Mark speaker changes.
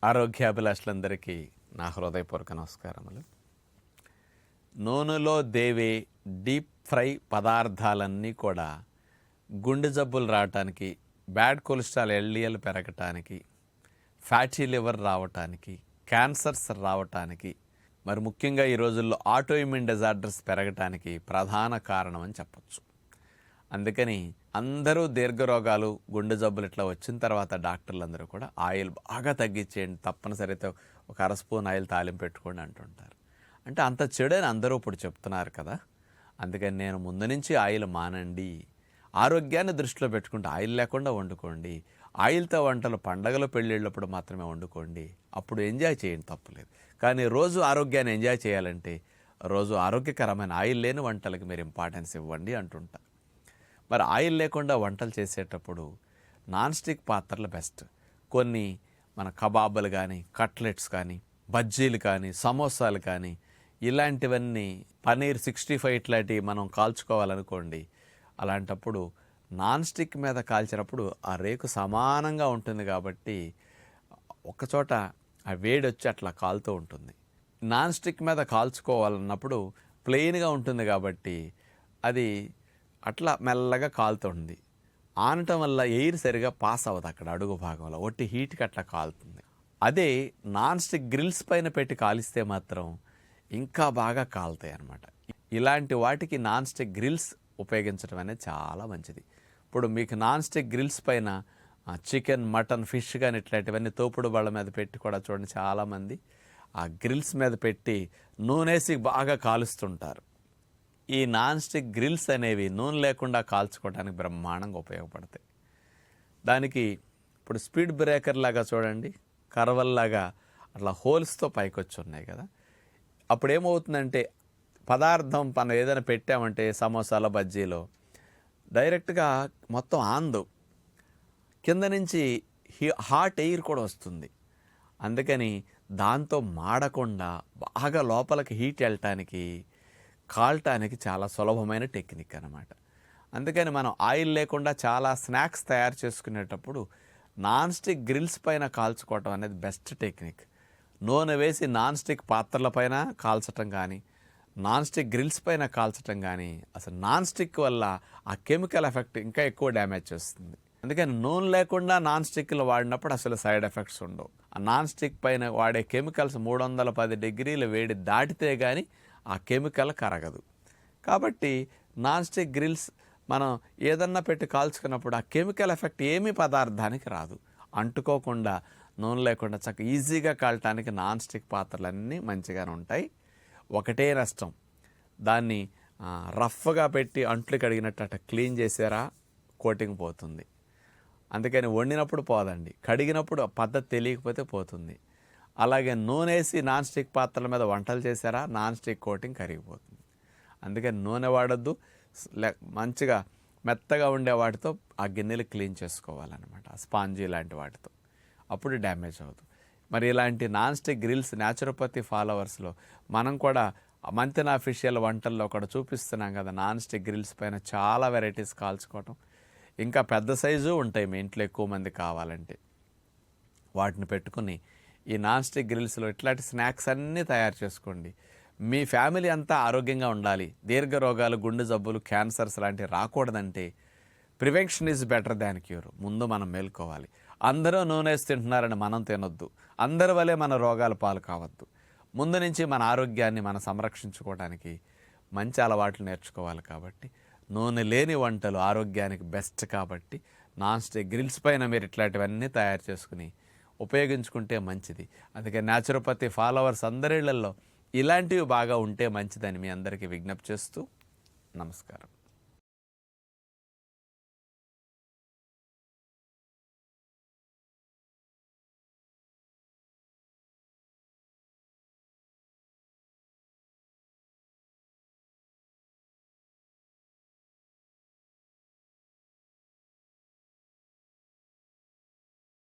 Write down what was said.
Speaker 1: ఆరోగ్యాభిలాషులందరికీ నా హృదయపూర్వక నమస్కారములు. నూనెలో దేవే డీప్ ఫ్రై పదార్థాలన్నీ కూడా గుండె జబ్బులు రావటానికి, బ్యాడ్ కొలెస్ట్రాల్ ఎల్డిఎల్ పెరగటానికి, ఫ్యాటీ లివర్ రావటానికి, క్యాన్సర్స్ రావటానికి, మరి ముఖ్యంగా ఈ రోజుల్లో ఆటోఇమ్యూన్ డిజార్డర్స్ పెరగటానికి ప్రధాన కారణం అని చెప్పచ్చు. అందుకని అందరూ దీర్ఘరోగాలు, గుండె జబ్బులు ఇట్లా వచ్చిన తర్వాత డాక్టర్లందరూ కూడా ఆయిల్ బాగా తగ్గించేయండి, తప్పనిసరితో ఒక అర స్పూన్ ఆయిల్ తాలింపు పెట్టుకోండి అంటుంటారు. అంటే అంత చెడని అందరూ ఇప్పుడు చెప్తున్నారు కదా. అందుకని నేను ముందు నుంచి ఆయిల్ మానండి, ఆరోగ్యాన్ని దృష్టిలో పెట్టుకుంటే ఆయిల్ లేకుండా వండుకోండి, ఆయిల్తో వంటలు పండగలు పెళ్ళిళ్ళప్పుడు మాత్రమే వండుకోండి, అప్పుడు ఎంజాయ్ చేయండి, తప్పులేదు. కానీ రోజు ఆరోగ్యాన్ని ఎంజాయ్ చేయాలంటే రోజు ఆరోగ్యకరమైన ఆయిల్ లేని వంటలకి మీరు ఇంపార్టెన్స్ ఇవ్వండి అంటుంటారు. మరి ఆయిల్ లేకుండా వంటలు చేసేటప్పుడు నాన్ స్టిక్ పాత్రలు బెస్ట్. కొన్ని మన కబాబులు కానీ, కట్లెట్స్ కానీ, బజ్జీలు కానీ, సమోసాలు కానీ, ఇలాంటివన్నీ పనీర్ 65 ఇట్లాంటివి మనం కాల్చుకోవాలనుకోండి, అలాంటప్పుడు నాన్ స్టిక్ మీద కాల్చినప్పుడు ఆ రేకు సమానంగా ఉంటుంది కాబట్టి ఒకచోట ఆ వేడి వచ్చి అట్లా కాలుతూ ఉంటుంది. నాన్ స్టిక్ మీద కాల్చుకోవాలన్నప్పుడు ప్లెయిన్గా ఉంటుంది కాబట్టి అది అట్లా మెల్లగా కాలుతుంది. ఆనటం వల్ల ఎయిర్ సరిగా పాస్ అవ్వదు అక్కడ అడుగు భాగంలో, ఒట్టి హీట్కి అట్లా కాలుతుంది. అదే నాన్ స్టిక్ గ్రిల్స్ పైన పెట్టి కాలిస్తే మాత్రం ఇంకా బాగా కాలుతాయి అన్నమాట. ఇలాంటి వాటికి నాన్ స్టిక్ గ్రిల్స్ ఉపయోగించడం అనేది చాలా మంచిది. ఇప్పుడు మీకు నాన్ స్టిక్ గ్రిల్స్ పైన చికెన్, మటన్, ఫిష్ కానీ ఇట్లాంటివన్నీ తోపుడు బళ్ళ మీద పెట్టి కూడా చూడండి, చాలామంది ఆ గ్రిల్స్ మీద పెట్టి నూనెసి బాగా కాలుస్తుంటారు. ఈ నాన్ స్టిక్ గ్రిల్స్ అనేవి నూనె లేకుండా కాల్చుకోవడానికి బ్రహ్మాండంగా ఉపయోగపడతాయి. దానికి ఇప్పుడు స్పీడ్ బ్రేకర్ లాగా చూడండి, కర్వల్లాగా అట్లా హోల్స్తో పైకి వచ్చి ఉన్నాయి కదా. అప్పుడు ఏమవుతుందంటే పదార్థం మనం ఏదైనా పెట్టామంటే సమోసాలో, బజ్జీలో డైరెక్ట్గా మొత్తం ఆందు కింద నుంచి హాట్ ఎయిర్ కూడా వస్తుంది. అందుకని దాంతో మాడకుండా బాగా లోపలికి హీట్ వెళ్ళటానికి, కాల్టానికి చాలా సులభమైన టెక్నిక్ అన్నమాట. అందుకని మనం ఆయిల్ లేకుండా చాలా స్నాక్స్ తయారు చేసుకునేటప్పుడు నాన్ స్టిక్ గ్రిల్స్ పైన కాల్చుకోవటం అనేది బెస్ట్ టెక్నిక్. నూనె వేసి నాన్ స్టిక్ పాత్రల పైన కాల్చటం కానీ, నాన్ స్టిక్ గ్రిల్స్ పైన కాల్చటం కానీ, అసలు నాన్ స్టిక్ వల్ల ఆ కెమికల్ ఎఫెక్ట్ ఇంకా ఎక్కువ డ్యామేజ్ చేస్తుంది. అందుకని నూనె లేకుండా నాన్ స్టిక్లు వాడినప్పుడు అసలు సైడ్ ఎఫెక్ట్స్ ఉండవు. ఆ నాన్ స్టిక్ పైన వాడే కెమికల్స్ 310 డిగ్రీల వేడి దాటితే కానీ ఆ కెమికల్ కరగదు. కాబట్టి నాన్ స్టిక్ గ్రిల్స్ మనం ఏదన్నా పెట్టి కాల్చుకున్నప్పుడు ఆ కెమికల్ ఎఫెక్ట్ ఏమీ పదార్థానికి రాదు. అంటుకోకుండా నూనె లేకుండా చక్కగా ఈజీగా కాలటానికి నాన్ స్టిక్ పాత్రలన్నీ మంచిగానే ఉంటాయి. ఒకటే నష్టం, దాన్ని రఫ్గా పెట్టి అంట్లు కడిగినట్టు అట్లా క్లీన్ చేసారా కోటింగ్ పోతుంది. అందుకని వండినప్పుడు పోదండి, కడిగినప్పుడు పద్ధతి తెలియకపోతే పోతుంది. అలాగే నూనె వేసి నాన్ స్టిక్ పాత్రల మీద వంటలు చేశారా నాన్ స్టిక్ కోటింగ్ కరిగిపోతుంది. అందుకని నూనె వాడద్దు, మంచిగా మెత్తగా ఉండే వాటితో ఆ గిన్నెలు క్లీన్ చేసుకోవాలన్నమాట, స్పాంజీ లాంటి వాటితో, అప్పుడు డ్యామేజ్ అవ్వదు. మరి ఇలాంటి నాన్ స్టిక్ గ్రిల్స్ న్యాచురోపతి ఫాలోవర్స్లో మనం కూడా మంతెనా అఫీషియల్ వంటల్లో కూడా చూపిస్తున్నాం కదా. నాన్ స్టిక్ గ్రిల్స్ పైన చాలా వెరైటీస్ కాల్చుకోవటం, ఇంకా పెద్ద సైజు ఉంటాయి మీ ఇంట్లో ఎక్కువ మంది కావాలంటే, వాటిని పెట్టుకుని ఈ నాన్ స్టిక్ గ్రిల్స్లో ఇట్లాంటి స్నాక్స్ అన్నీ తయారు చేసుకోండి. మీ ఫ్యామిలీ అంతా ఆరోగ్యంగా ఉండాలి. దీర్ఘ రోగాలు, గుండె జబ్బులు, క్యాన్సర్స్ లాంటివి రాకూడదంటే prevention is better than cure. ముందు మనం మేల్కోవాలి. అందరూ నూనె వేసి తింటున్నారని మనం తినొద్దు, అందరి వలె మన రోగాల పాలు కావద్దు. ముందు నుంచి మన ఆరోగ్యాన్ని మనం సంరక్షించుకోవడానికి మంచి అలవాట్లు నేర్చుకోవాలి. కాబట్టి నూనె లేని వంటలు ఆరోగ్యానికి బెస్ట్. కాబట్టి నాన్ స్టిక్ గ్రిల్స్ పైన మీరు ఇట్లాంటివన్నీ తయారు చేసుకుని ఉపయోగించుకుంటే మంచిది. అందుకే న్యాచురోపతి ఫాలోవర్స్ అందరిళ్లలో ఇలాంటివి బాగా ఉంటే మంచిదని మీ అందరికీ విజ్ఞప్తి చేస్తూ నమస్కారం.